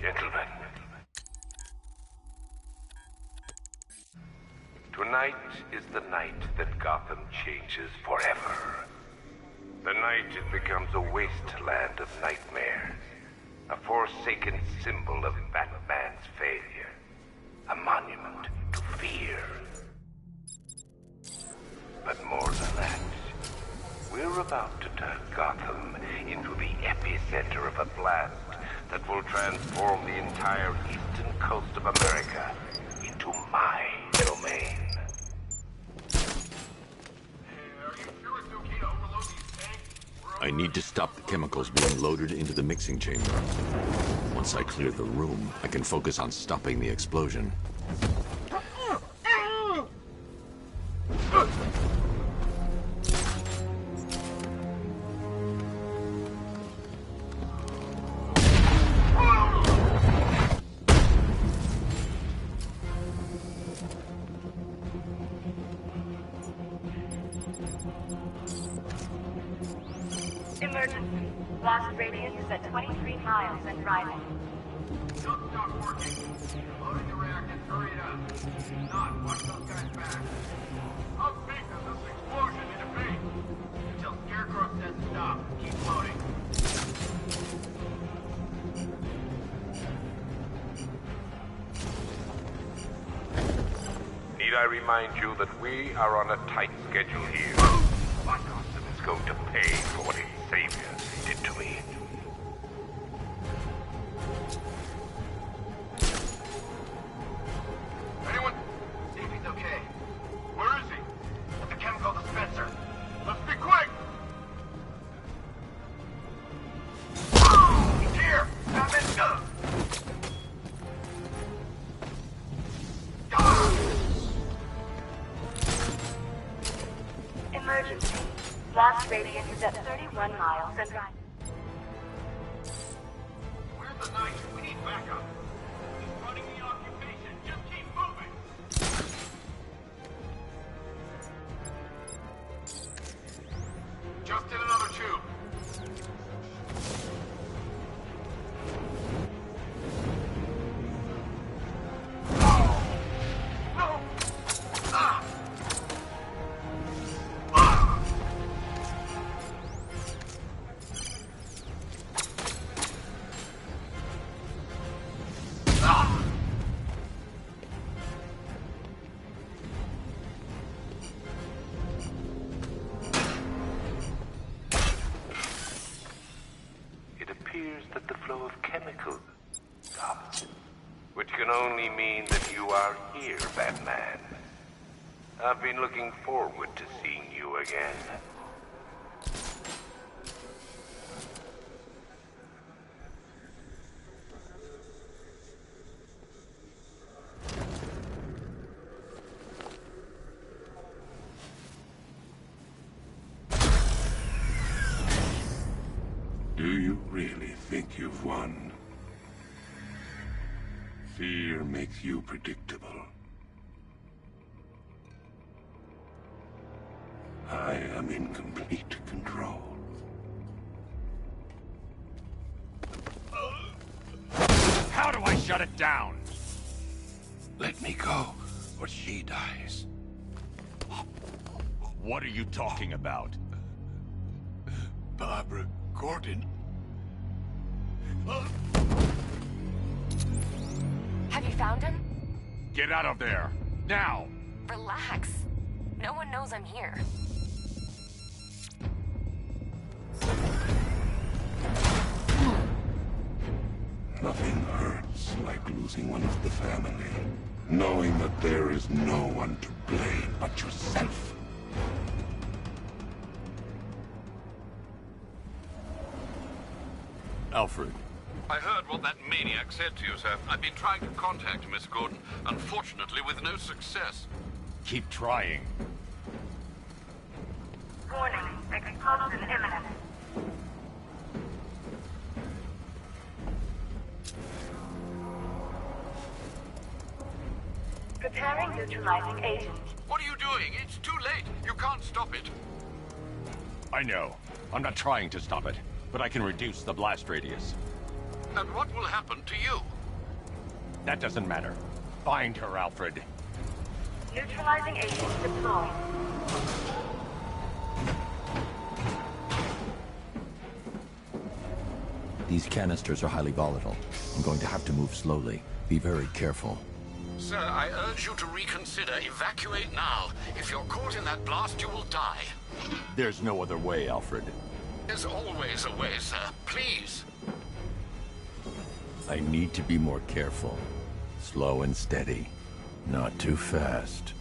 gentlemen. Tonight is the night that Gotham changes forever. The night it becomes a wasteland of nightmares. A forsaken symbol of Batman's failure. A monument to fear. But more than that, we're about to turn Gotham into the epicenter of a blast that will transform the entire eastern coast of America into my domain. I need to stop the chemicals being loaded into the mixing chamber. Once I clear the room, I can focus on stopping the explosion. Emergency. Blast radius is at 23 miles and rising. Don't stop working. Loading the reactors, hurry it up. If not, watch those guys back. How big does this explosion need to be? Until Scarecrow says stop. Keep loading. Need I remind you that we are on a tight schedule here? But Gotham is going to pay for what his savior did to me. Anyone? See if he's okay. Where is he? At the chemical dispenser. Let's be quick! He's here! Batman's gun! Emergency. Blast radius is at 31 miles and rising. Where's the knight? We need backup. He's running the occupation. Just keep moving. Just in another tube. No! No! Ah! It appears that the flow of chemicals stopped, which can only mean that you are here, Batman. I've been looking forward to seeing you again. Do you really think you've won? Fear makes you predictable. I am in complete control. How do I shut it down? Let me go, or she dies. What are you talking about? Barbara Gordon. Have you found him? Get out of there! Now! Relax. No one knows I'm here. Nothing hurts like losing one of the family. Knowing that there is no one to blame but yourself. Alfred. I heard what that maniac said to you, sir. I've been trying to contact Miss Gordon, unfortunately with no success. Keep trying. Warning. Explosion imminent. Preparing neutralizing agent. What are you doing? It's too late. You can't stop it. I know. I'm not trying to stop it, but I can reduce the blast radius. And what will happen to you? That doesn't matter. Find her, Alfred. Neutralizing agents deployed. These canisters are highly volatile. I'm going to have to move slowly. Be very careful. Sir, I urge you to reconsider. Evacuate now. If you're caught in that blast, you will die. There's no other way, Alfred. There's always a way, sir. Please. I need to be more careful. Slow and steady. Not too fast.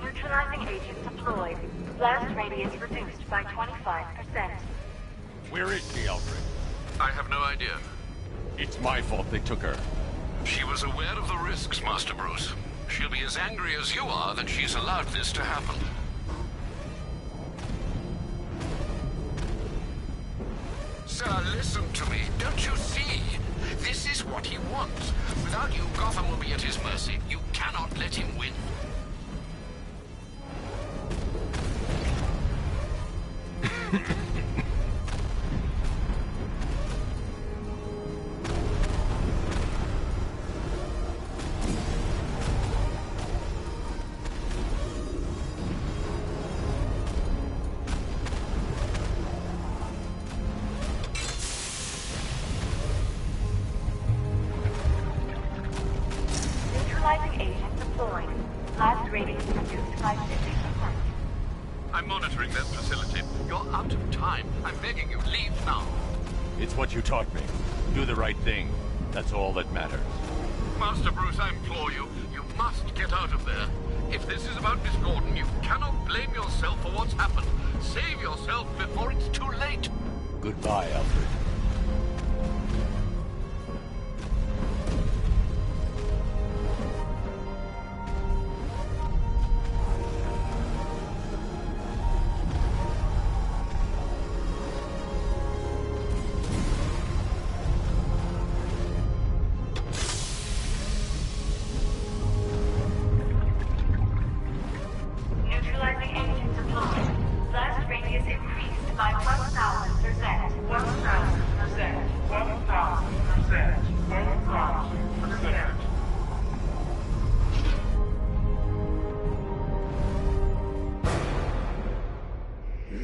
Neutralizing agent deployed. Blast radius reduced by 25%. Where is she, Alfred? I have no idea. It's my fault they took her. She was aware of the risks, Master Bruce. She'll be as angry as you are that she's allowed this to happen. Sir, listen to me. Don't you see? This is what he wants. Without you, Gotham will be at his mercy. You cannot let him win. Neutralizing agent deployed. Blast radius reduced by 50%. I'm monitoring that facility. You're out of time. I'm begging you, leave now. It's what you taught me. Do the right thing. That's all that matters. Master Bruce, I implore you, you must get out of there. If this is about Miss Gordon, you cannot blame yourself for what's happened. Save yourself before it's too late. Goodbye, Alfred. Neutralizing agent deployed. Blast radius increased by 1,000%. 1,000%. 1,000%. 1,000%.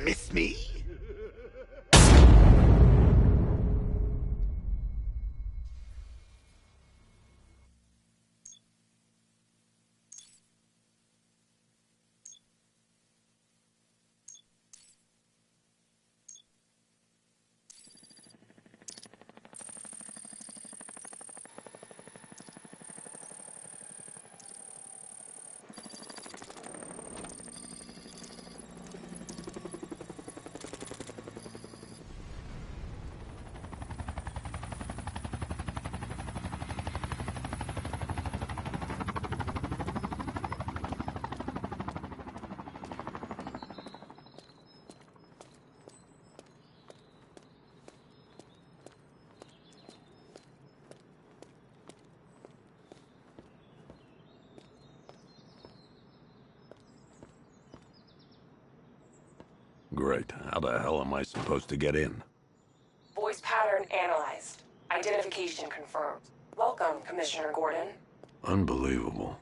Miss me? Great. How the hell am I supposed to get in? Voice pattern analyzed. Identification confirmed. Welcome, Commissioner Gordon. Unbelievable.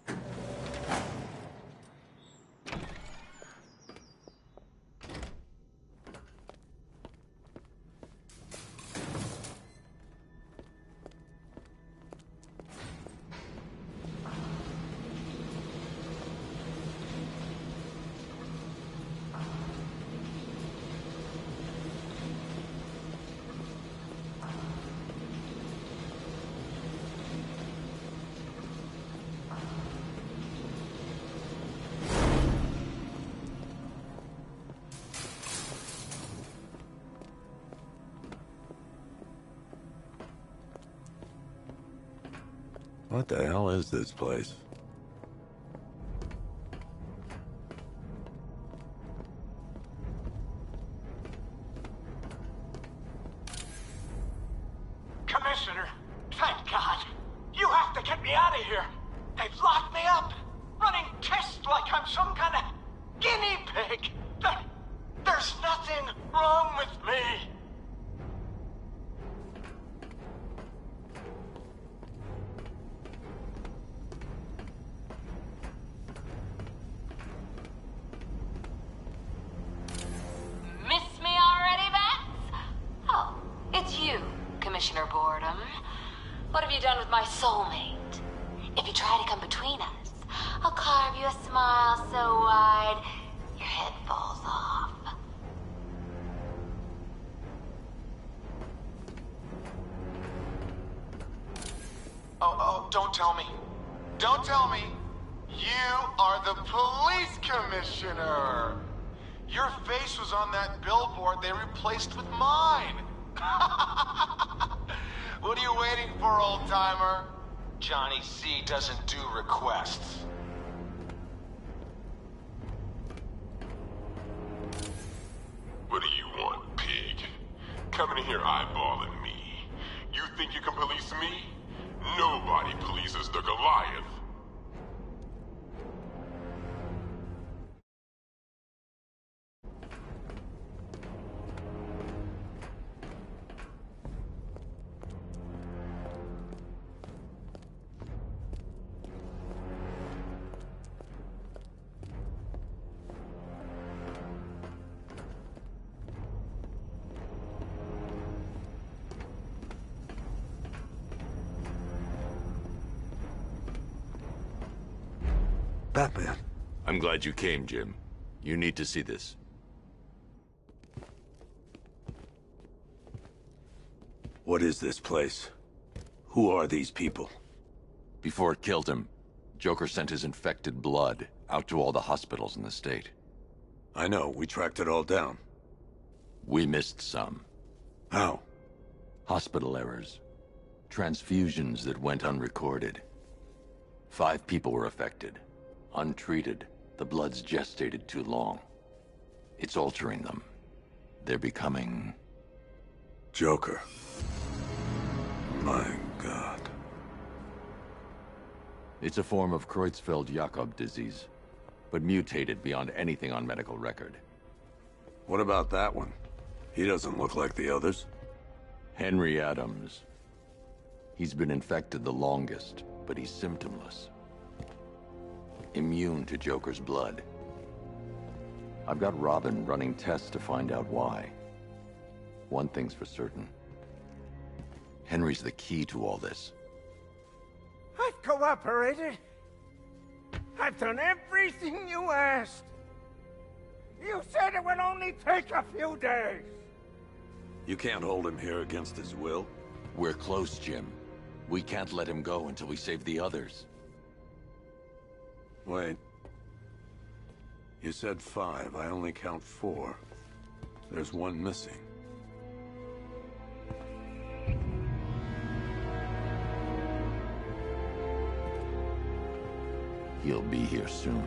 What the hell is this place? Commissioner, thank God. You have to get me out of here. They've locked me up, running tests like I'm some kind of guinea pig. There's nothing wrong with me. Miss me already, Bats? Oh, it's you, Commissioner Boredom. What have you done with my soulmate? If you try to come between us, I'll carve you a smile so wide, your head falls off. Oh, don't tell me. Don't tell me. You are the police commissioner. Your face was on that billboard they replaced with mine. What are you waiting for, old-timer? Johnny C doesn't do requests. What do you want, pig? Coming in here eyeballing me. You think you can police me? Nobody polices the Goliath. Batman. I'm glad you came, Jim. You need to see this. What is this place? Who are these people? Before it killed him, Joker sent his infected blood out to all the hospitals in the state. I know, we tracked it all down. We missed some. How? Hospital errors. Transfusions that went unrecorded. 5 people were affected. Untreated, the blood's gestated too long. It's altering them. They're becoming... Joker. My God. It's a form of Creutzfeldt-Jakob disease, but mutated beyond anything on medical record. What about that one? He doesn't look like the others. Henry Adams. He's been infected the longest, but he's symptomless. Immune to Joker's blood. I've got Robin running tests to find out why. One thing's for certain. Henry's the key to all this. I've cooperated. I've done everything you asked. You said it would only take a few days. You can't hold him here against his will. We're close, Jim. We can't let him go until we save the others. Wait. You said 5. I only count 4. There's one missing. He'll be here soon.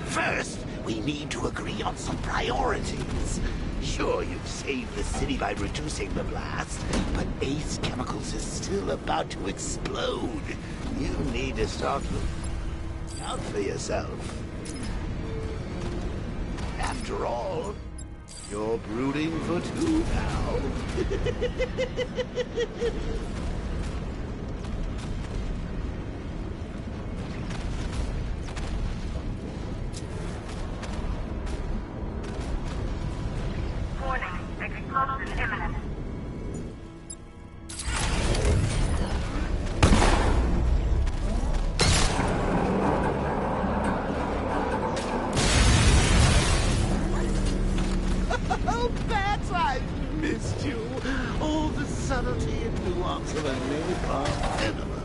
First, we need to agree on some priorities. Sure, you've saved the city by reducing the blast, but Ace Chemicals is still about to explode. You need to start looking out for yourself. After all, you're brooding for 2 now. Warning, explosion imminent. Oh, Bats, I missed you. All the subtlety and nuance of a napalm enema.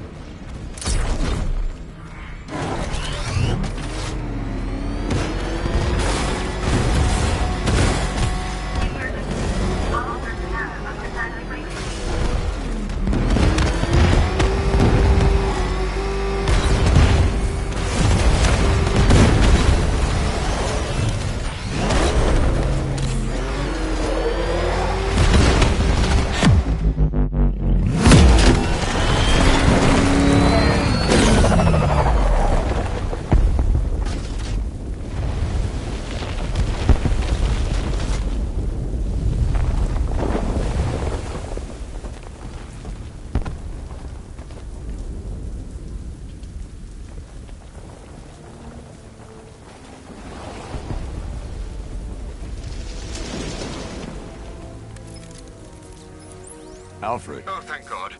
Alfred. Oh, thank God.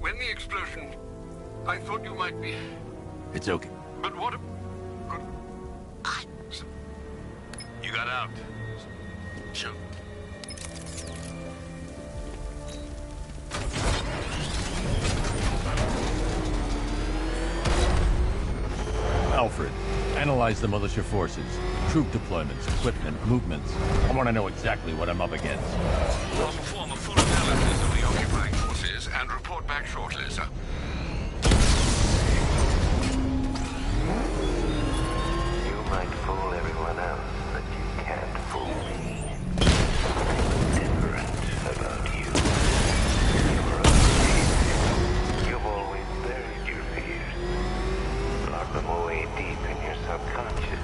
When the explosion... I thought you might be... It's okay. But what... You got out. Sure. Alfred, analyze the militia forces, troop deployments, equipment, movements. I want to know exactly what I'm up against. I'll perform a full analysis of the occupying forces and report back shortly, sir. You might fool everyone else, but you can't fool me. Different about you. You're afraid. You've always buried your fears. Locked them away deep in your subconscious.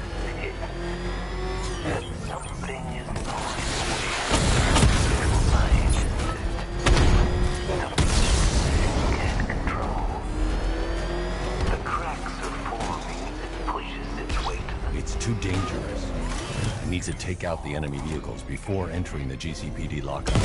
And something is always waiting something you can't control. The cracks are forming as it pushes its way to the... It's too dangerous. I need to take out the enemy vehicles before entering the GCPD lockup.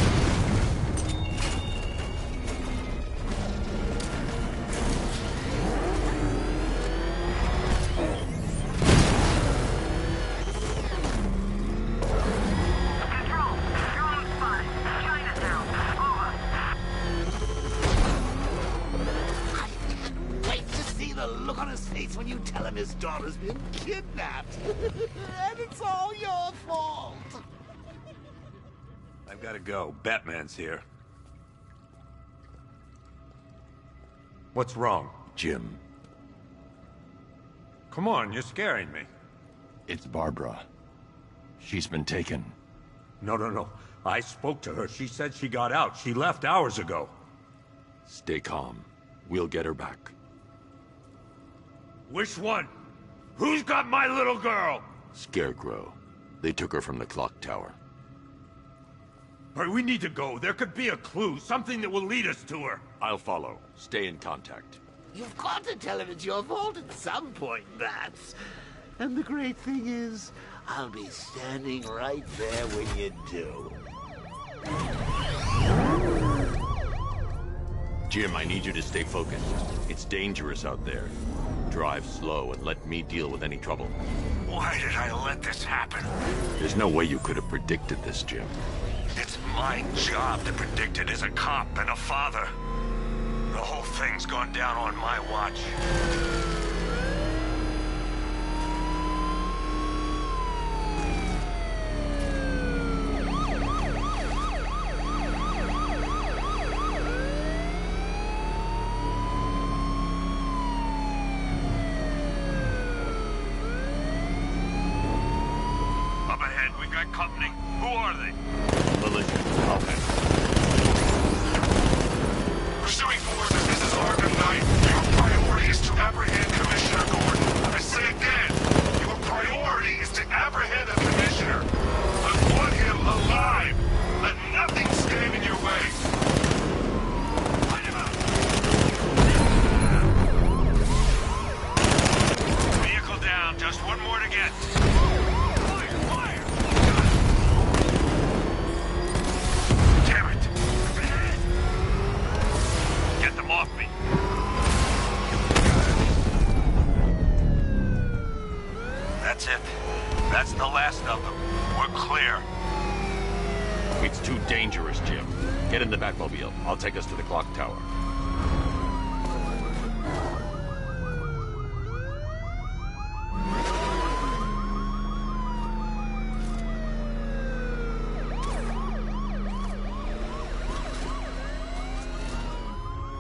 When you tell him his daughter's been kidnapped. And it's all your fault. I've got to go. Batman's here. What's wrong? Jim. Come on, you're scaring me. It's Barbara. She's been taken. No. I spoke to her. She said she got out. She left hours ago. Stay calm. We'll get her back. Which one? Who's got my little girl? Scarecrow. They took her from the clock tower. All right, we need to go. There could be a clue, something that will lead us to her. I'll follow. Stay in contact. You've got to tell him it's your fault at some point, Bats. And the great thing is, I'll be standing right there when you do. Jim, I need you to stay focused. It's dangerous out there. Drive slow and let me deal with any trouble. Why did I let this happen? There's no way you could have predicted this, Jim. It's my job to predict it as a cop and a father. The whole thing's gone down on my watch. Company. Who are they? Militia. Okay. Pursuing forces, this is Arkham Knight. Your priority is to apprehend Commissioner Gordon. I say again, your priority is to apprehend the Commissioner. I want him alive. Let nothing stand in your way. Find him out. Vehicle down. Just one more to get. Off me. That's it. That's the last of them. We're clear. It's too dangerous, Jim. Get in the Batmobile. I'll take us to the clock tower.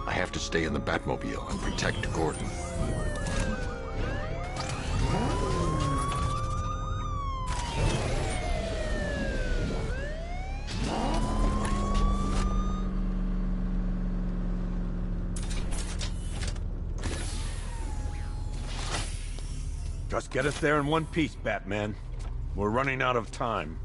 I have to stay in the Batmobile and protect Gordon. Just get us there in one piece, Batman. We're running out of time.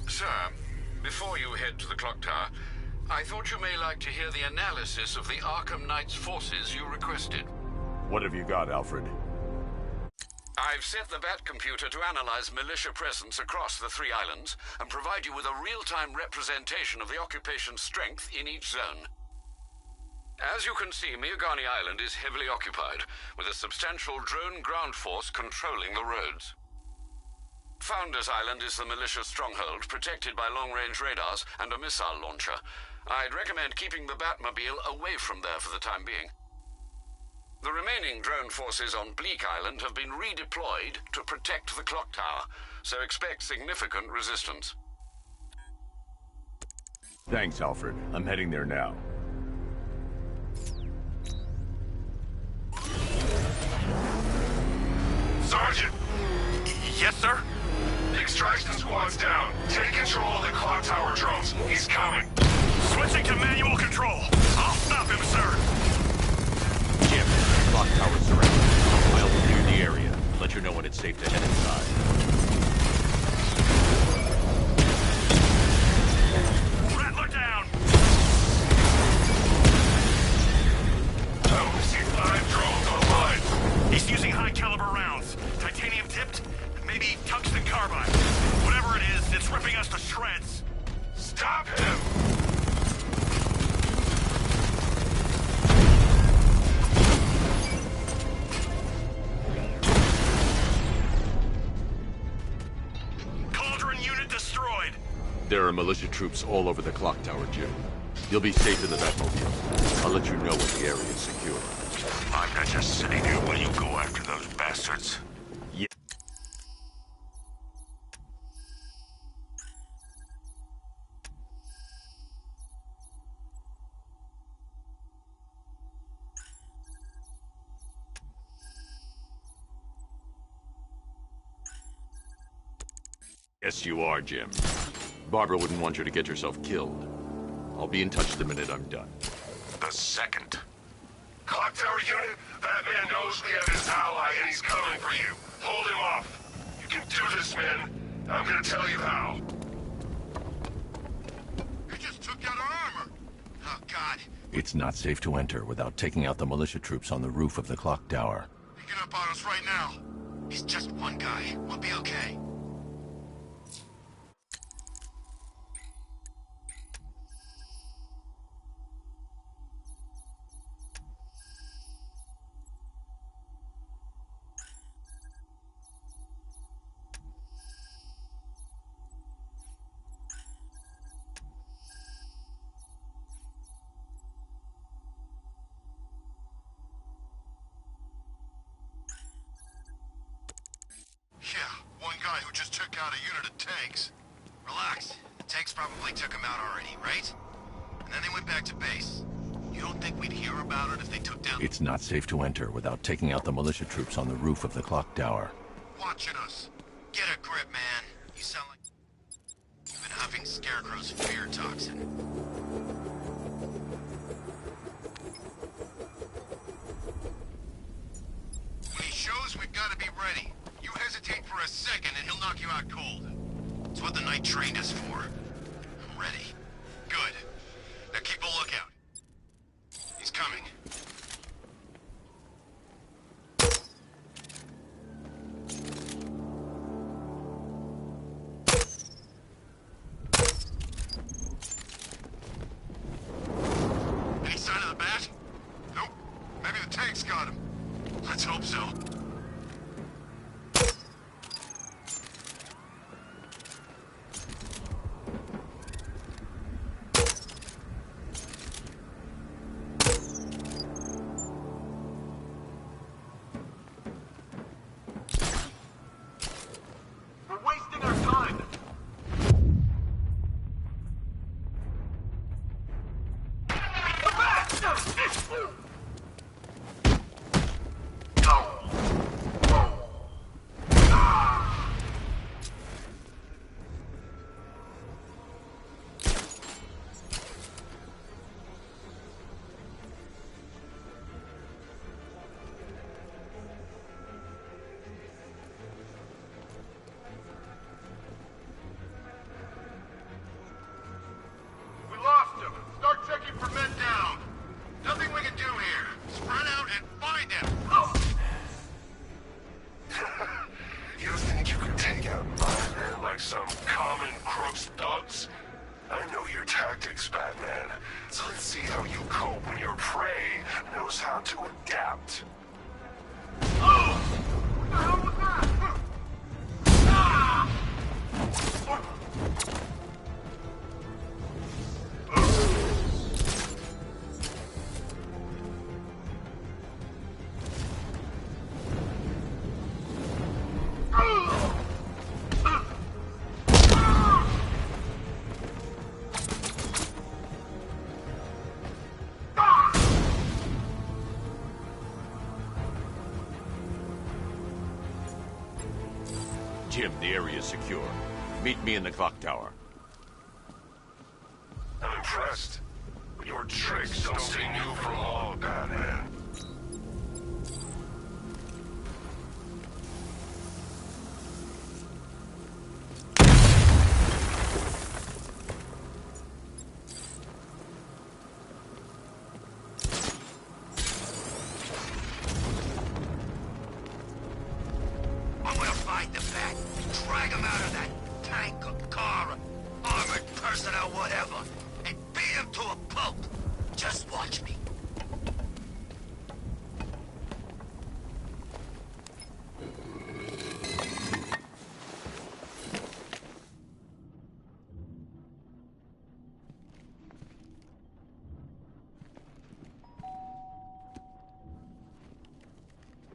Sir, before you head to the clock tower, I thought you may like to hear the analysis of the Arkham Knight's forces you requested. What have you got, Alfred? I've set the Bat computer to analyze militia presence across the 3 islands and provide you with a real-time representation of the occupation strength in each zone. As you can see, Miagani Island is heavily occupied, with a substantial drone ground force controlling the roads. Founders Island is the militia stronghold, protected by long-range radars and a missile launcher. I'd recommend keeping the Batmobile away from there for the time being. The remaining drone forces on Bleak Island have been redeployed to protect the clock tower, so expect significant resistance. Thanks, Alfred. I'm heading there now. Sergeant! Yes, sir? The extraction squad's down. Take control of the clock tower drones. He's coming. Switching to manual control. I'll stop him, sir. Jim, clock tower surrounded. I'll clear the area. Let you know when it's safe to head inside. Rattler down! I only see 5 drones online. He's using high-caliber rounds. Titanium tipped? Maybe tungsten carbide. Whatever it is, it's ripping us to shreds. Stop him! Cauldron unit destroyed. There are militia troops all over the clock tower, Jim. You'll be safe in the Batmobile. I'll let you know when the area is secure. I'm not just sitting here while you go after those bastards. Yeah. Yes, you are, Jim. Barbara wouldn't want you to get yourself killed. I'll be in touch the minute I'm done. The second. Clock tower unit, Batman knows we have his ally and he's coming for you. Hold him off. You can do this, man. I'm gonna tell you how. He just took out our armor. Oh, God. It's not safe to enter without taking out the militia troops on the roof of the clock tower. Sneaking up on us right now. He's just one guy. We'll be okay. Yeah, one guy who just took out a unit of tanks. Relax. The tanks probably took him out already, right? And then they went back to base. You don't think we'd hear about it if they took down... It's not safe to enter without taking out the militia troops on the roof of the clock tower. Watching us. Get a grip, man. You sound like... You've been huffing Scarecrow's fear toxin. When he shows, we've got to be ready. You hesitate for a second and he'll knock you out cold. It's what the Knight trained us for. I'm ready. Good. Now keep a lookout. He's coming. Any sign of the bat? Nope. Maybe the tank We lost him. Start checking for men down. Nothing we can do here. Spread out and find him. You think you could take out my men like some common crooks thugs? I know your tactics, Batman. So let's see how you cope when your prey knows how to adapt. Oh! What the hell was that? Ah! Jim, the area is secure. Meet me in the clock tower. I'm impressed. But your tricks don't stay new for long, Batman. I'm gonna find the Bat, drag him out of that tank or car, armored person or whatever, and beat him to a pulp. Just watch me.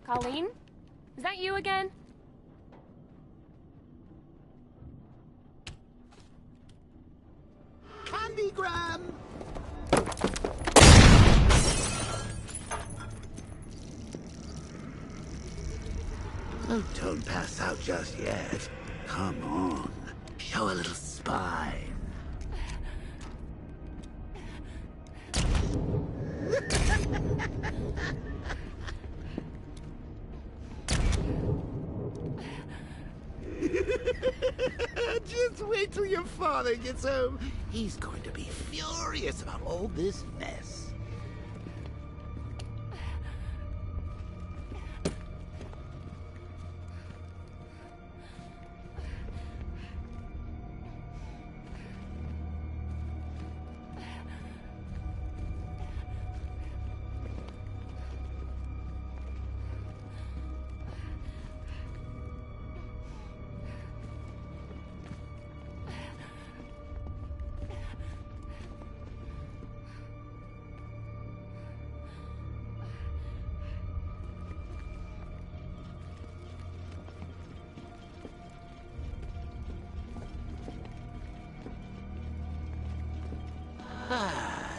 Colleen? Is that you again? Candygram! Oh, don't pass out just yet. Come on. Show a little spine. Just wait till your father gets home. He's going to be furious about all this mess.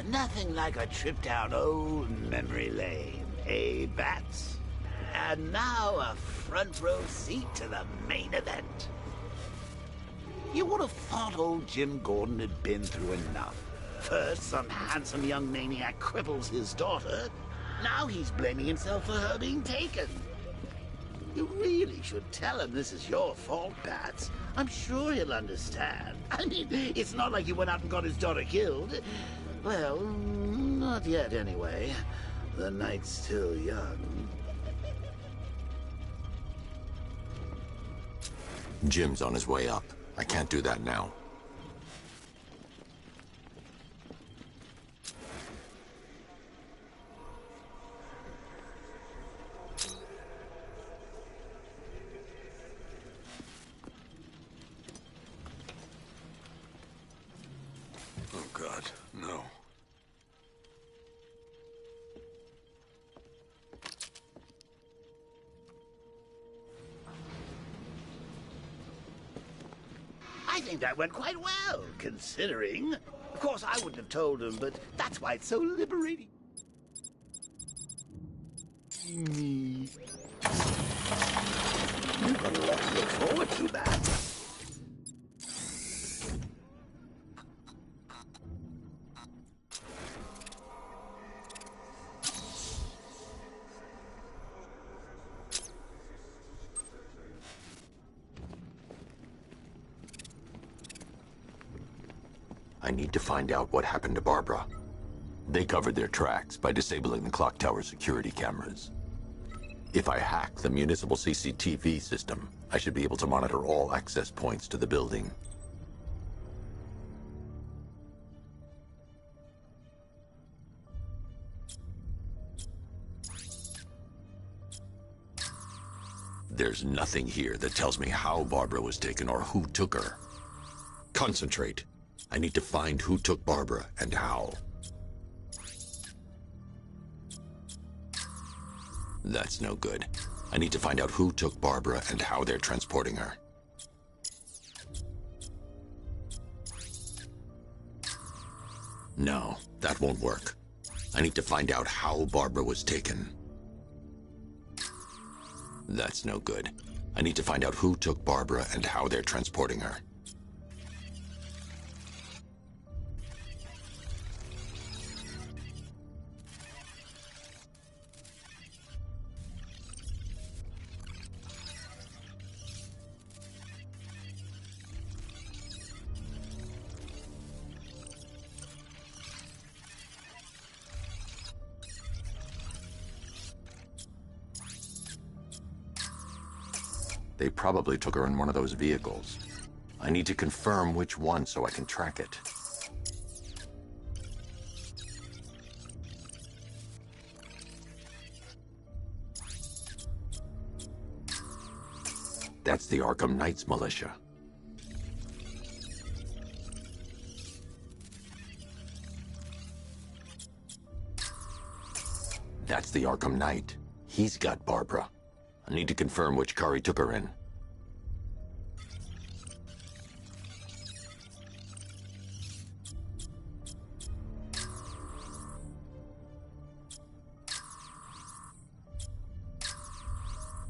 Nothing like a trip down old memory lane, eh, Bats? And now a front row seat to the main event. You would have thought old Jim Gordon had been through enough. First, some handsome young maniac cripples his daughter. Now he's blaming himself for her being taken. You really should tell him this is your fault, Bats. I'm sure he'll understand. I mean, it's not like he went out and got his daughter killed. Well, not yet anyway. The night's still young. Jim's on his way up. I can't do that now. Oh, God, no. I think that went quite well, considering. Of course, I wouldn't have told him, but that's why it's so liberating. me. You've got a lot to look forward to, man. I need to find out what happened to Barbara. They covered their tracks by disabling the clock tower security cameras. If I hack the municipal CCTV system, I should be able to monitor all access points to the building. There's nothing here that tells me how Barbara was taken or who took her. Concentrate. I need to find who took Barbara and how. That's no good. I need to find out who took Barbara and how they're transporting her. No, that won't work. I need to find out how Barbara was taken. That's no good. I need to find out who took Barbara and how they're transporting her. They probably took her in one of those vehicles. I need to confirm which one so I can track it. That's the Arkham Knight's militia. That's the Arkham Knight. He's got Barbara. I need to confirm which car he took her in.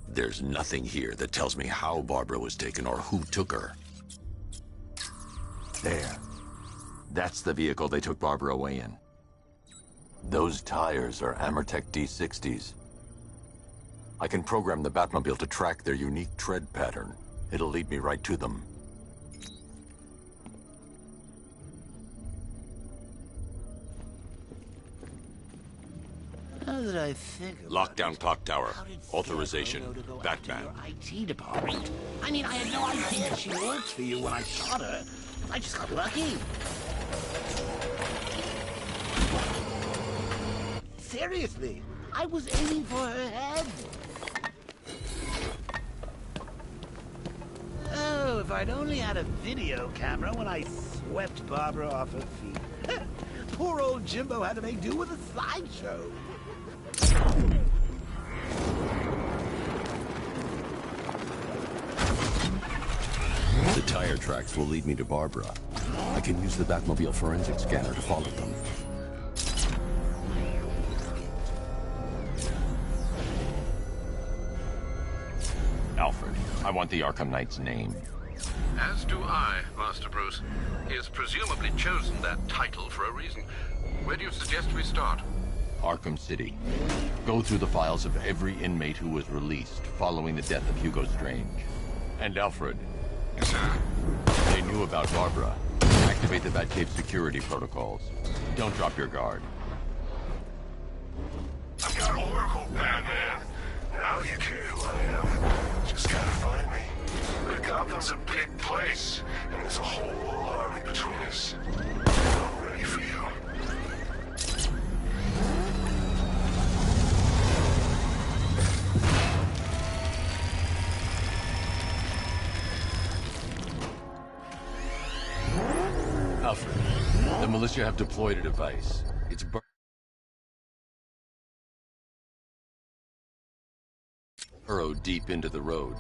There's nothing here that tells me how Barbara was taken or who took her. There. That's the vehicle they took Barbara away in. Those tires are Amertech D60s. I can program the Batmobile to track their unique tread pattern. It'll lead me right to them. Now that I think about Lockdown clock tower. Authorization. Batman. IT department. I mean, I had no idea she worked for you when I shot her. I just got lucky. Seriously, I was aiming for her head. Oh, if I'd only had a video camera when I swept Barbara off her feet. Poor old Jimbo had to make do with a slideshow. The tire tracks will lead me to Barbara. I can use the Batmobile forensic scanner to follow them. Alfred, I want the Arkham Knight's name. As do I, Master Bruce. He has presumably chosen that title for a reason. Where do you suggest we start? Arkham City. Go through the files of every inmate who was released following the death of Hugo Strange. And Alfred. Yes, sir. They knew about Barbara. Activate the Batcave security protocols. Don't drop your guard. I've got Oracle, Batman. Now you care who I am. Just gotta find me. But Gotham's a big place, and there's a whole army between us. I'm ready for you. Alfred, the militia have deployed a device. It's burrowed deep into the road.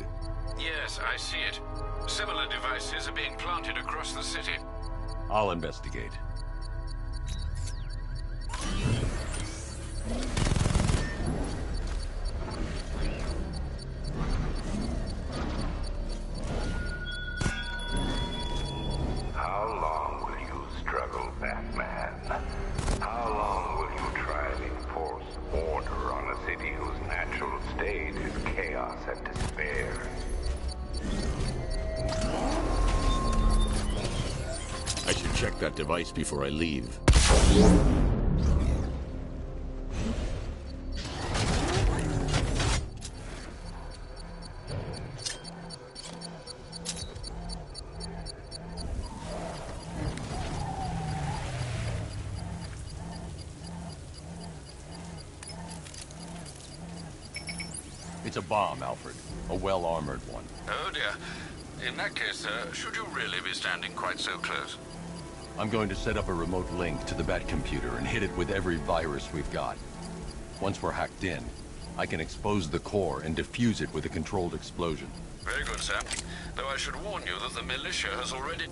Yes, I see it. Similar devices are being planted across the city. I'll investigate. city whose natural state is chaos and despair. I should check that device before I leave. It's a bomb, Alfred. A well-armored one. Oh dear. In that case, should you really be standing quite so close? I'm going to set up a remote link to the Bat computer and hit it with every virus we've got. Once we're hacked in, I can expose the core and defuse it with a controlled explosion. Very good, sir. Though I should warn you that the militia has already...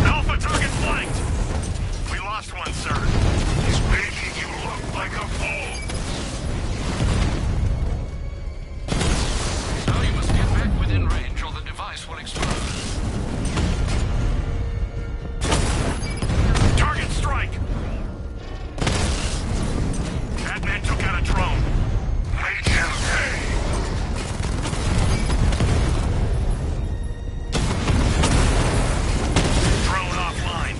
Alpha target flanked! We lost one, sir. He's making you look like a fool. Now you must get back within range or the device will explode. Target strike! Batman took out a drone. Make him pay! Drone offline.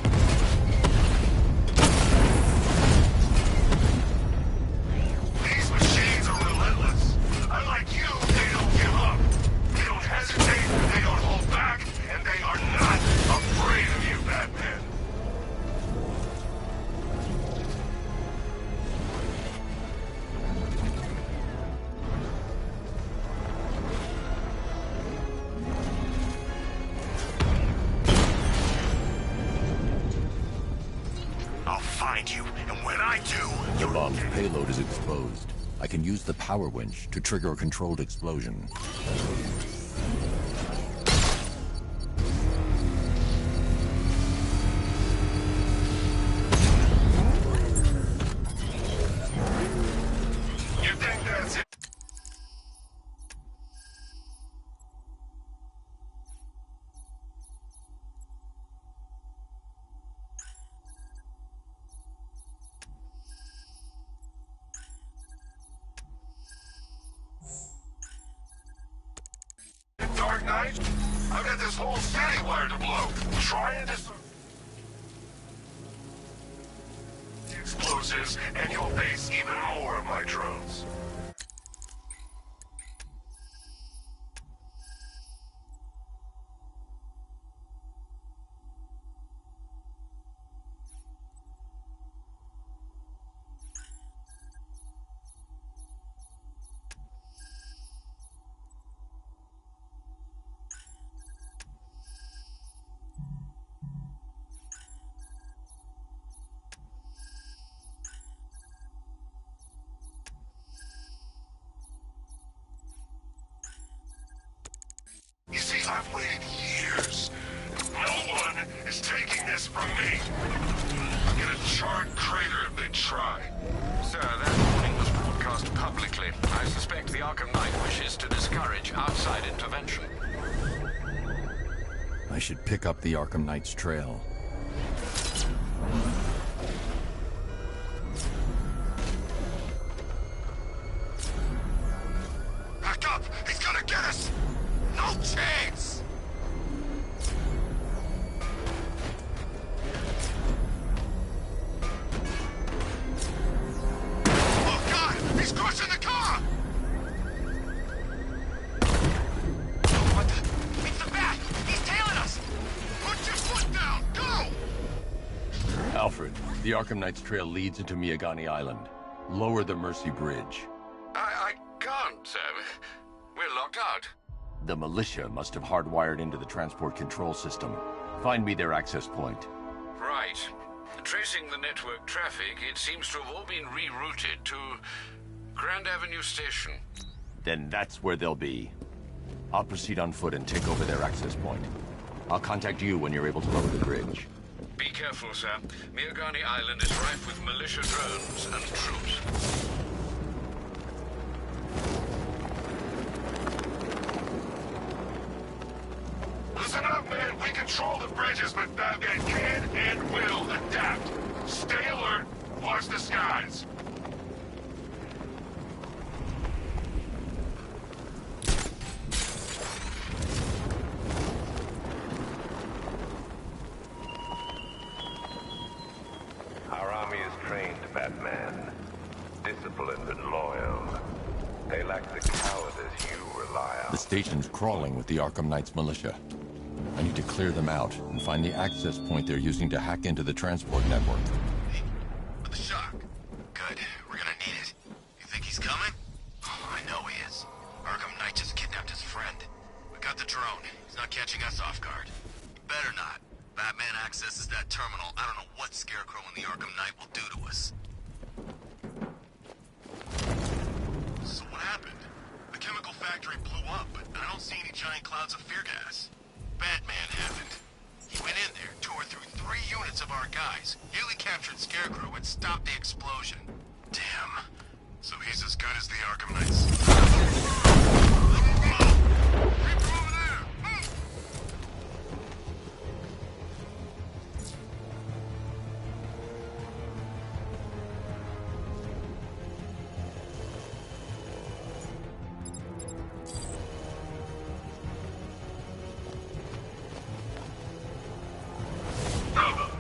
These machines are relentless. Unlike you, they don't give up. They don't hesitate, they don't hold back, and they are not afraid of you, Batman. I'll find you, and when I do, The bomb's payload is exposed. I can use the power winch to trigger a controlled explosion. you think that's it? Dark Knight? I've got this whole city wired to blow. Try and the explosives, and you'll face even more of my drones. You see, I've waited years. No one is taking this from me. I'll get a charred crater if they try. Sir, that warning was broadcast publicly. I suspect the Arkham Knight wishes to discourage outside intervention. I should pick up the Arkham Knight's trail. Back up! He's gonna get us! No chance! Oh God! He's crushing the car! What the? It's the Bat! He's tailing us! Put your foot down! Go! Alfred, the Arkham Knight's trail leads into Miagani Island. Lower the Mercy Bridge. I can't, sir. We're locked out. The militia must have hardwired into the transport control system. Find me their access point. Right. Tracing the network traffic, it seems to have all been rerouted to Grand Avenue Station. Then that's where they'll be. I'll proceed on foot and take over their access point. I'll contact you when you're able to lower the bridge. Be careful, sir. Miagani Island is rife with militia drones and troops. Listen up, man! We control the bridges, but Batman can and will adapt. Stay alert. Watch the skies. Our army is trained, Batman. Disciplined and loyal. They lack the cowardice you rely on. The station's crawling with the Arkham Knight's militia. I need to clear them out and find the access point they're using to hack into the transport network. With the shock. Good. We're gonna need it. You think he's coming? Oh, I know he is. Arkham Knight just kidnapped his friend. We got the drone. He's not catching us off guard. He better not. Batman accesses that terminal. I don't know what Scarecrow and the Arkham Knight will do to us. So what happened? The chemical factory blew up, but I don't see any giant clouds of fear gas. Batman happened. He went in there, tore through 3 units of our guys, nearly captured Scarecrow, and stopped the explosion. Damn. So he's as good as the Arkham Knights. Reaper over there!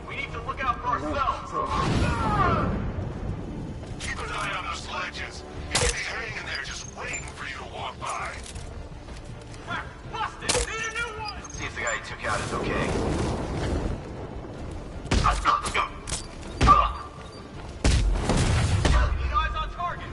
We need to look out for ourselves. Keep an eye on those ledges. He could be hanging there just waiting for you to walk by. Busted! Need a new one! See if the guy he took out is okay. Need eyes on target.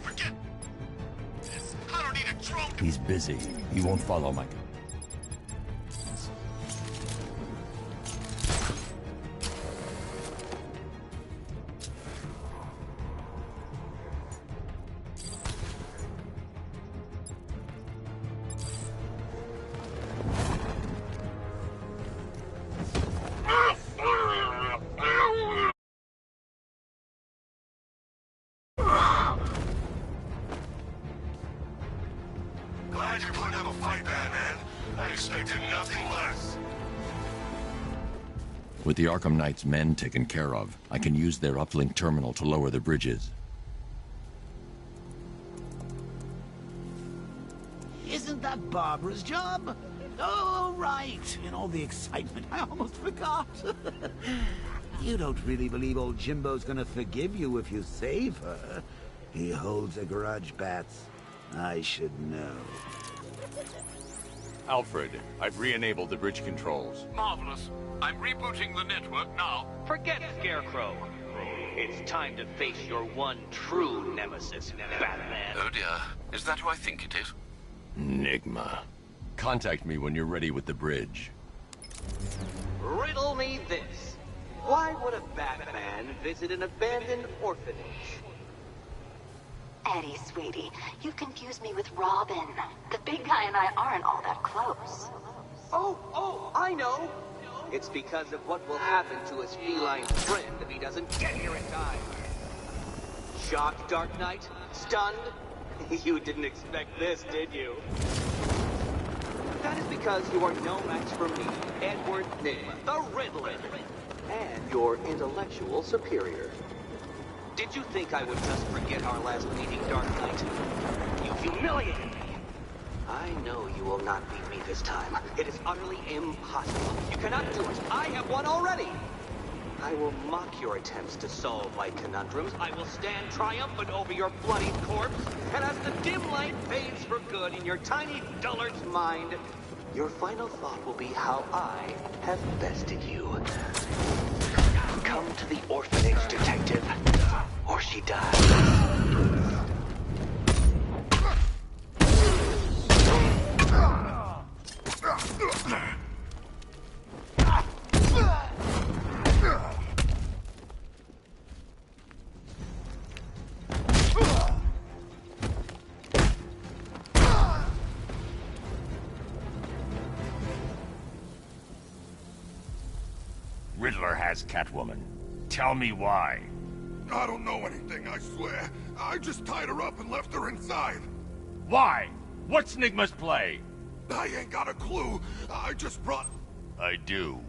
Forget this. I don't need a drone. He's busy. He won't follow Mike. Glad you're putting up a fight, Batman. I expected nothing less. With the Arkham Knight's men taken care of, I can use their uplink terminal to lower the bridges. Isn't that Barbara's job? Oh, right. In all the excitement, I almost forgot. You don't really believe old Jimbo's gonna forgive you if you save her. He holds a grudge, Bats. I should know. Alfred, I've re-enabled the bridge controls. Marvelous. I'm rebooting the network now. Forget Scarecrow. It's time to face your one true nemesis, Batman. Oh dear. Is that who I think it is? Enigma. Contact me when you're ready with the bridge. Riddle me this. Why would a Batman visit an abandoned orphanage? Eddie, sweetie, you confuse me with Robin. The big guy and I aren't all that close. Oh, I know. It's because of what will happen to his feline friend if he doesn't get here in time. Shocked, Dark Knight? Stunned? You didn't expect this, did you? That is because you are no match for me, Edward Nigma, the Riddler, and your intellectual superior. Did you think I would just forget our last meeting, Dark Knight? You humiliated me. I know you will not beat me this time. It is utterly impossible. You cannot do it. I have won already. I will mock your attempts to solve my conundrums. I will stand triumphant over your bloodied corpse. And as the dim light fades for good in your tiny dullard's mind, your final thought will be how I have bested you. Come to the orphanage, detective, or she dies. Riddler has Catwoman. Tell me why. I don't know anything, I swear. I just tied her up and left her inside. Why? What's Nigma's play? I ain't got a clue. I just brought... I do.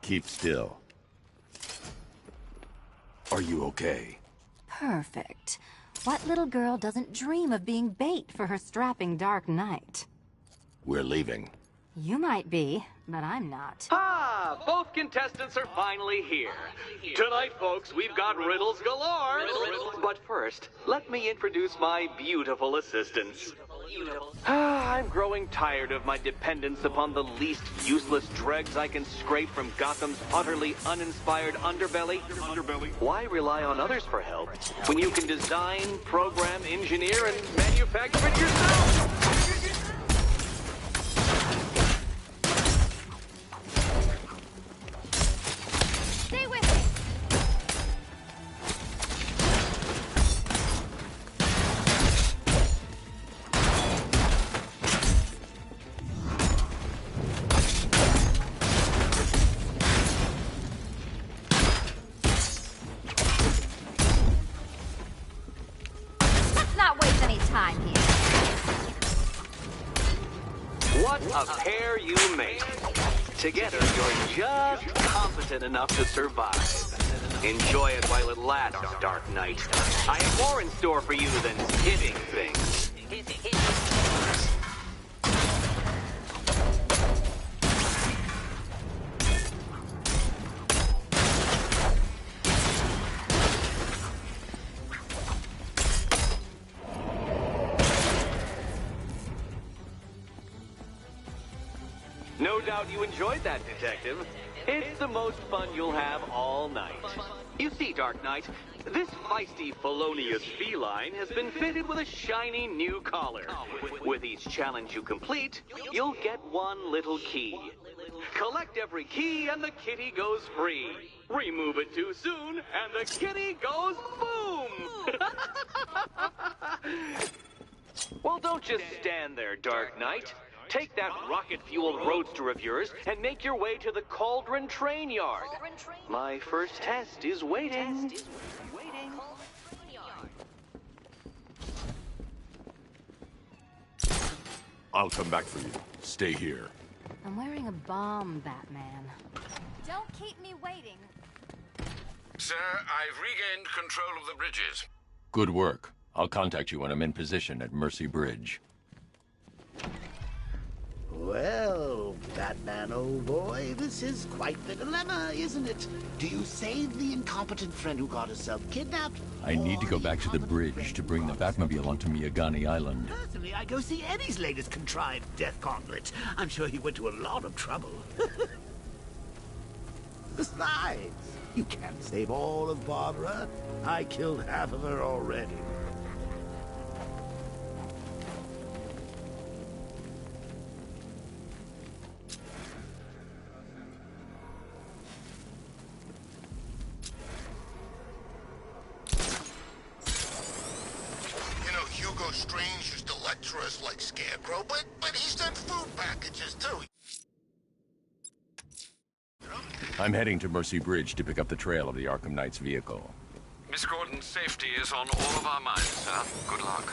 Keep still. Are you okay? Perfect. What little girl doesn't dream of being bait for her strapping Dark Knight? We're leaving. You might be, but I'm not. Ah, both contestants are finally here. Tonight, folks, we've got riddles galore. But first, let me introduce my beautiful assistants. I'm growing tired of my dependence upon the least useless dregs I can scrape from Gotham's utterly uninspired underbelly. Why rely on others for help when you can design, program, engineer, and manufacture it yourself? Stay with me! Let's not waste any time here. What a pair you make. Together, you're just competent enough to survive. Enjoy it while it lasts, Dark Knight. I have more in store for you than hitting things. No doubt you enjoyed that, Detective. It's the most fun you'll have all night. You see, Dark Knight, this feisty, felonious feline has been fitted with a shiny new collar. With each challenge you complete, you'll get one little key. Collect every key and the kitty goes free. Remove it too soon and the kitty goes boom! Well, don't just stand there, Dark Knight. Take that rocket-fueled roadster of yours and make your way to the Cauldron Train Yard. My first test is waiting. I'll come back for you. Stay here. I'm wearing a bomb, Batman. Don't keep me waiting. Sir, I've regained control of the bridges. Good work. I'll contact you when I'm in position at Mercy Bridge. Well, Batman, old boy, this is quite the dilemma, isn't it? Do you save the incompetent friend who got herself kidnapped? I need to go back to the bridge to bring the Batmobile onto Miagani Island. Certainly, I go see Eddie's latest contrived death gauntlet. I'm sure he went to a lot of trouble. Besides, you can't save all of Barbara. I killed half of her already. Strange used to lecture us like Scarecrow, but he sent food packages, too. I'm heading to Mercy Bridge to pick up the trail of the Arkham Knight's vehicle. Miss Gordon's safety is on all of our minds, sir. Good luck.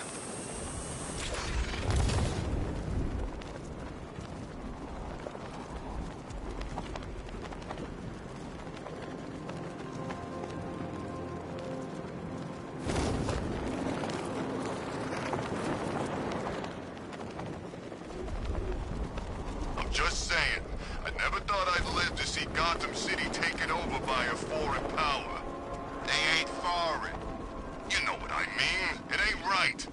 Just saying. I never thought I'd live to see Gotham City taken over by a foreign power. They ain't foreign. You know what I mean. It ain't right.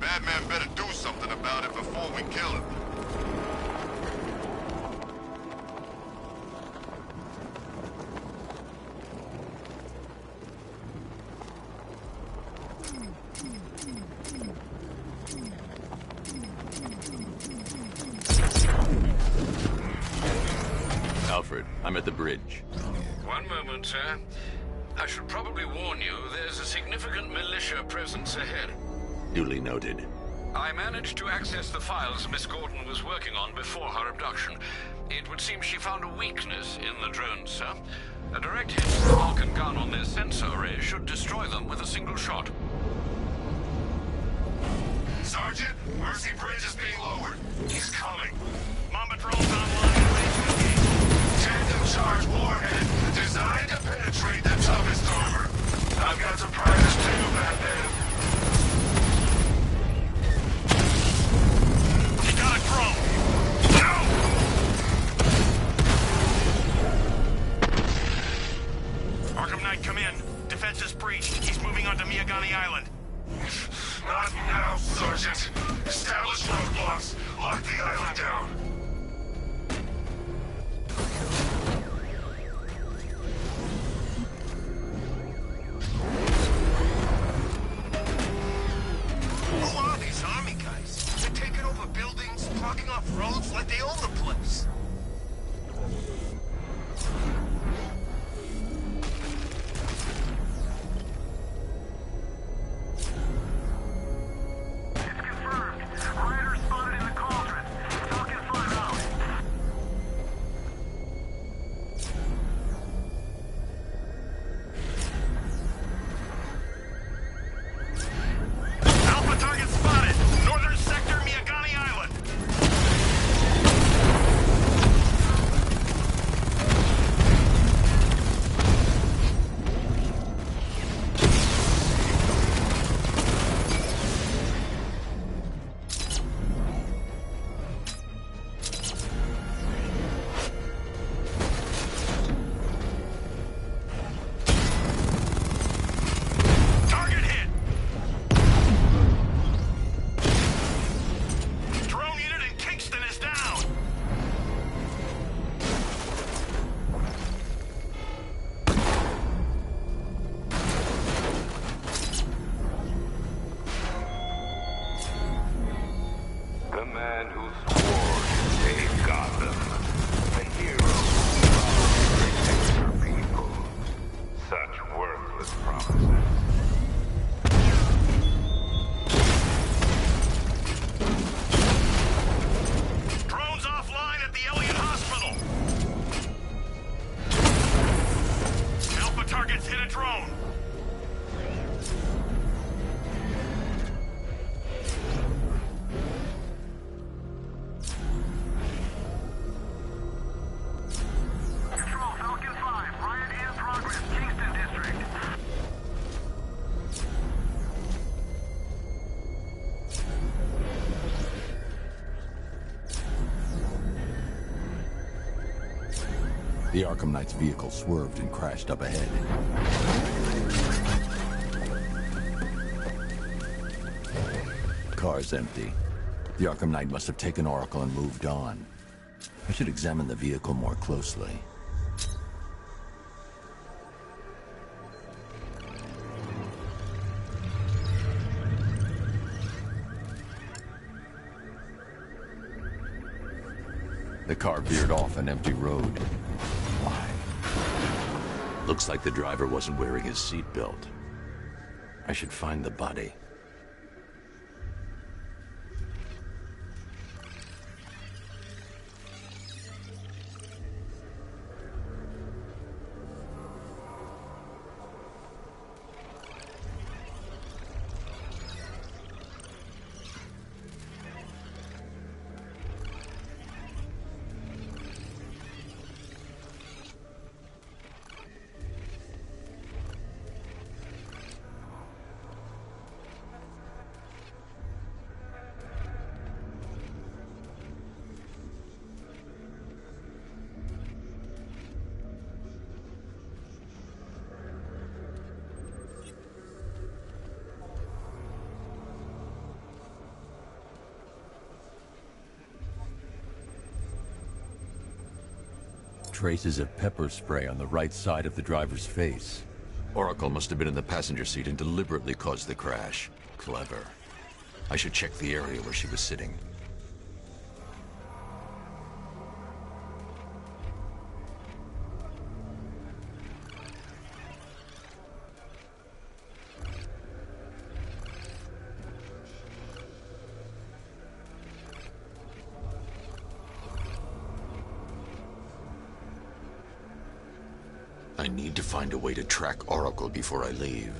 Batman better do something about it before we kill him. Alfred, I'm at the bridge. One moment, sir. I should probably warn you, there's a significant militia presence ahead. Duly noted. I managed to access the files Miss Gordon was working on before her abduction. It would seem she found a weakness in the drones, sir. A direct hit from the Vulcan gun on their sensor array should destroy them with a single shot. Sergeant, Mercy Bridge is being lowered. He's coming. Mamba drones online and ready to engage. Tandem charge warhead, designed to penetrate the toughest armor. I've got surprises too, Batman. He got a drone. No! Arkham Knight, come in. Defense is breached. He's moving onto Miyagani Island. Not now, Sergeant. Establish roadblocks. Lock the island down. Who are these army guys? They're taking over buildings, blocking off roads like they own the place. The Arkham Knight's vehicle swerved and crashed up ahead. Car's empty. The Arkham Knight must have taken Oracle and moved on. I should examine the vehicle more closely. The car veered off an empty road. Why? Looks like the driver wasn't wearing his seatbelt. I should find the body. Traces of pepper spray on the right side of the driver's face. Oracle must have been in the passenger seat and deliberately caused the crash. Clever. I should check the area where she was sitting. I need to find a way to track Oracle before I leave.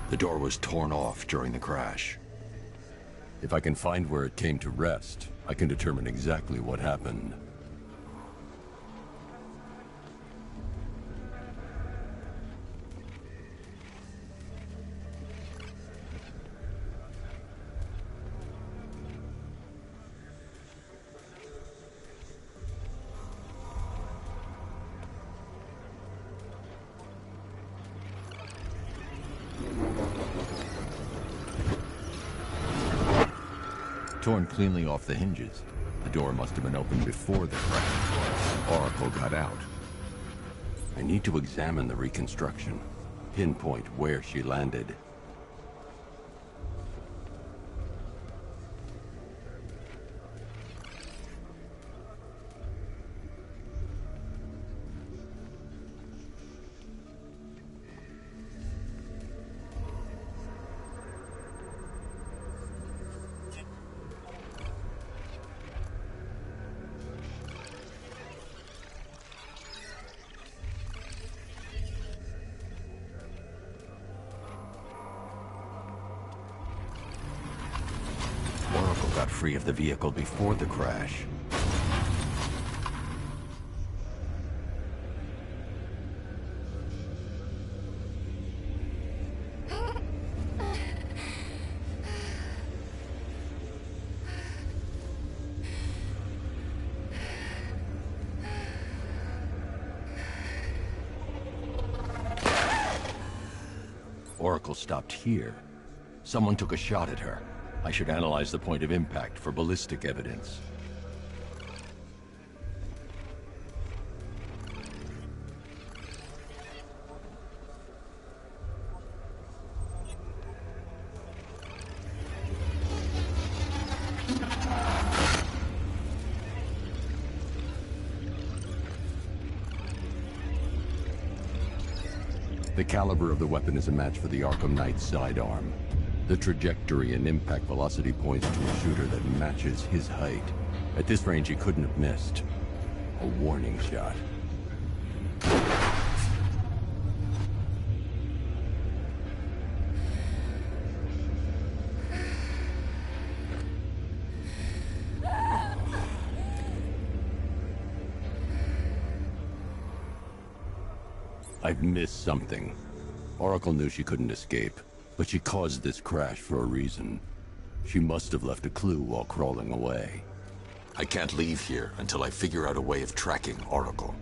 The door was torn off during the crash. If I can find where it came to rest, I can determine exactly what happened. Torn cleanly off the hinges. The door must have been opened before the crash. Oracle got out. I need to examine the reconstruction, pinpoint where she landed. Oracle got free of the vehicle before the crash. Oracle stopped here. Someone took a shot at her. I should analyze the point of impact for ballistic evidence. The caliber of the weapon is a match for the Arkham Night's sidearm. The trajectory and impact velocity points to a shooter that matches his height. At this range, he couldn't have missed. A warning shot. I've missed something. Oracle knew she couldn't escape. But she caused this crash for a reason. She must have left a clue while crawling away. I can't leave here until I figure out a way of tracking Oracle.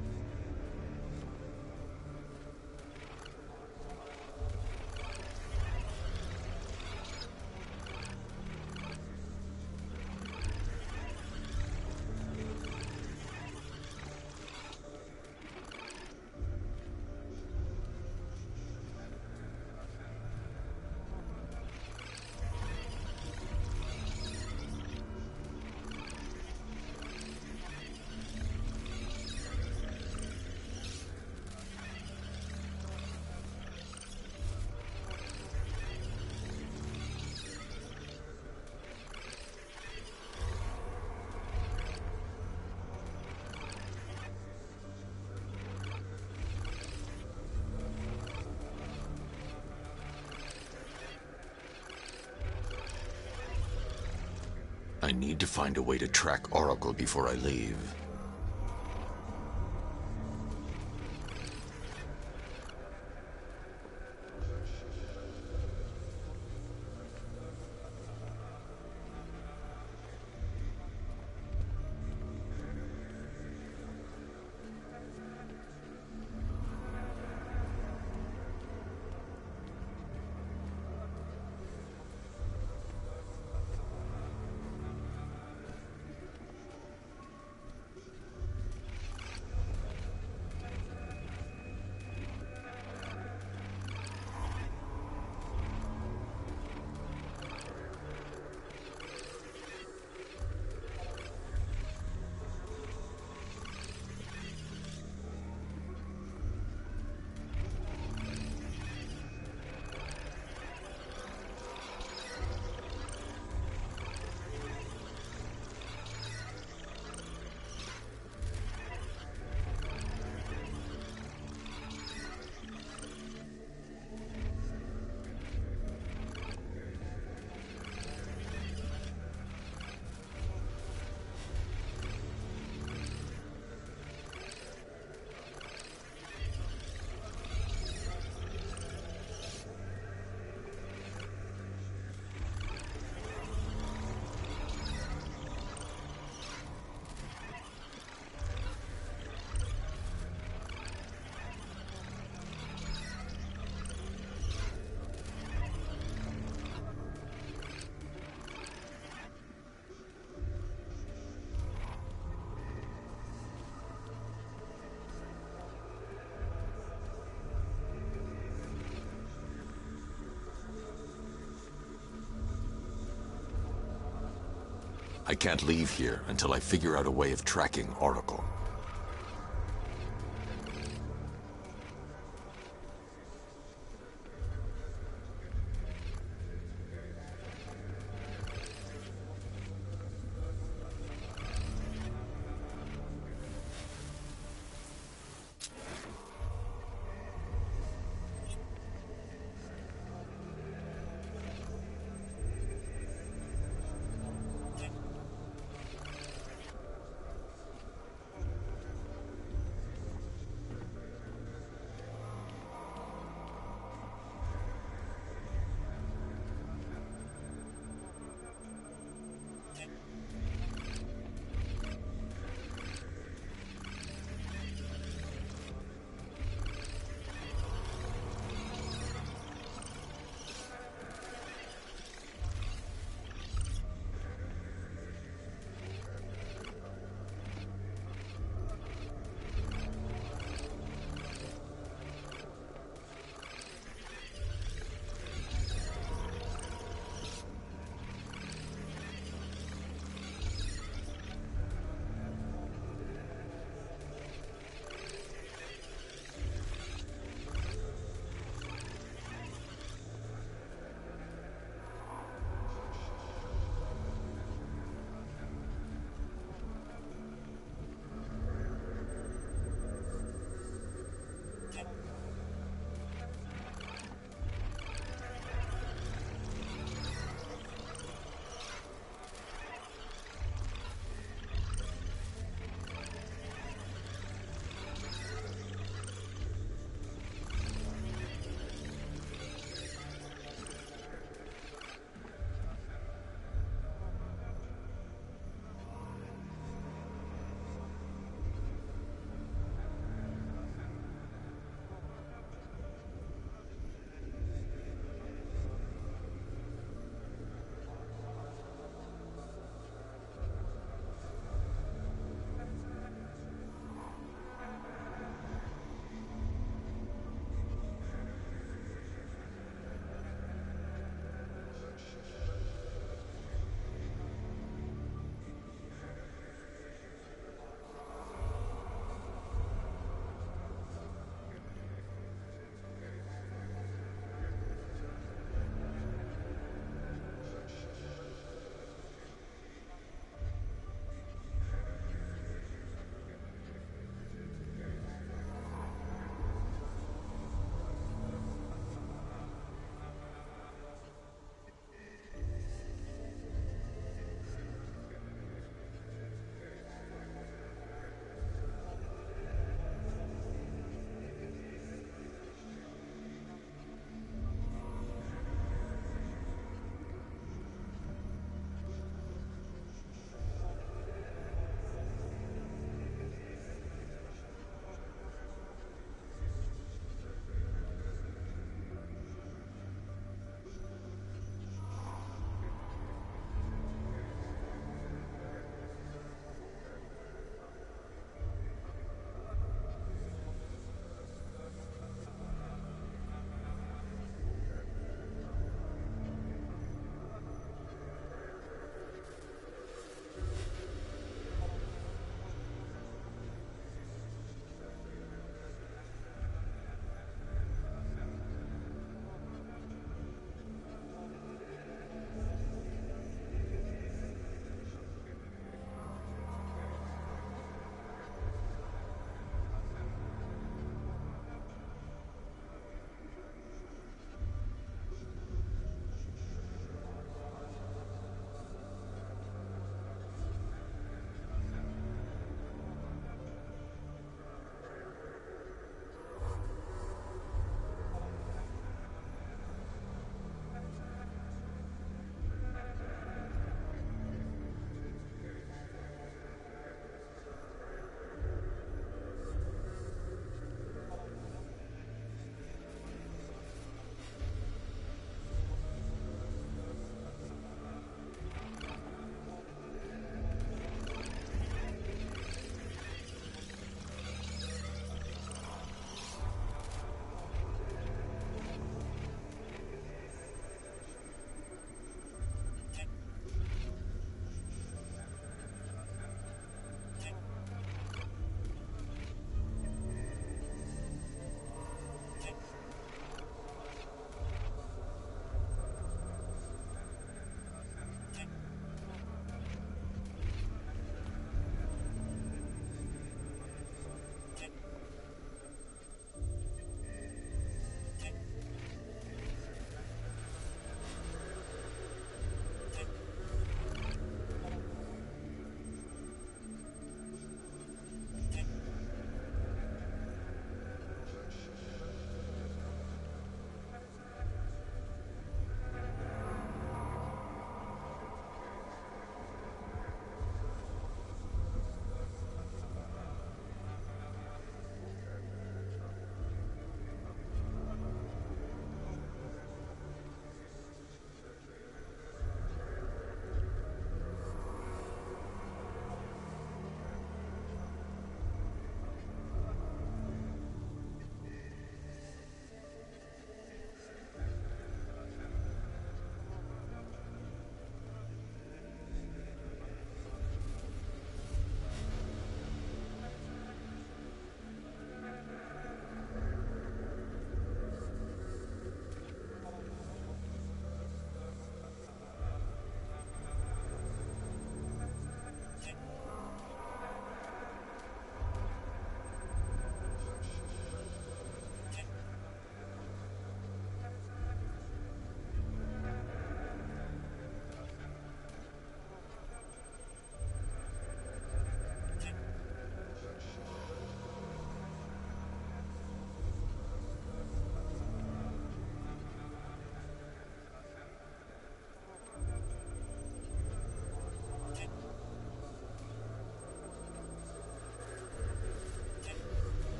I need to find a way to track Oracle before I leave. I can't leave here until I figure out a way of tracking Oracle.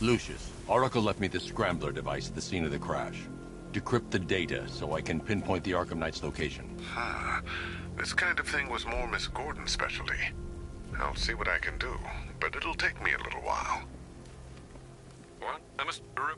Lucius, Oracle left me the scrambler device at the scene of the crash. Decrypt the data so I can pinpoint the Arkham Knight's location. This kind of thing was more Miss Gordon's specialty. I'll see what I can do, but it'll take me a little while. What? Mr.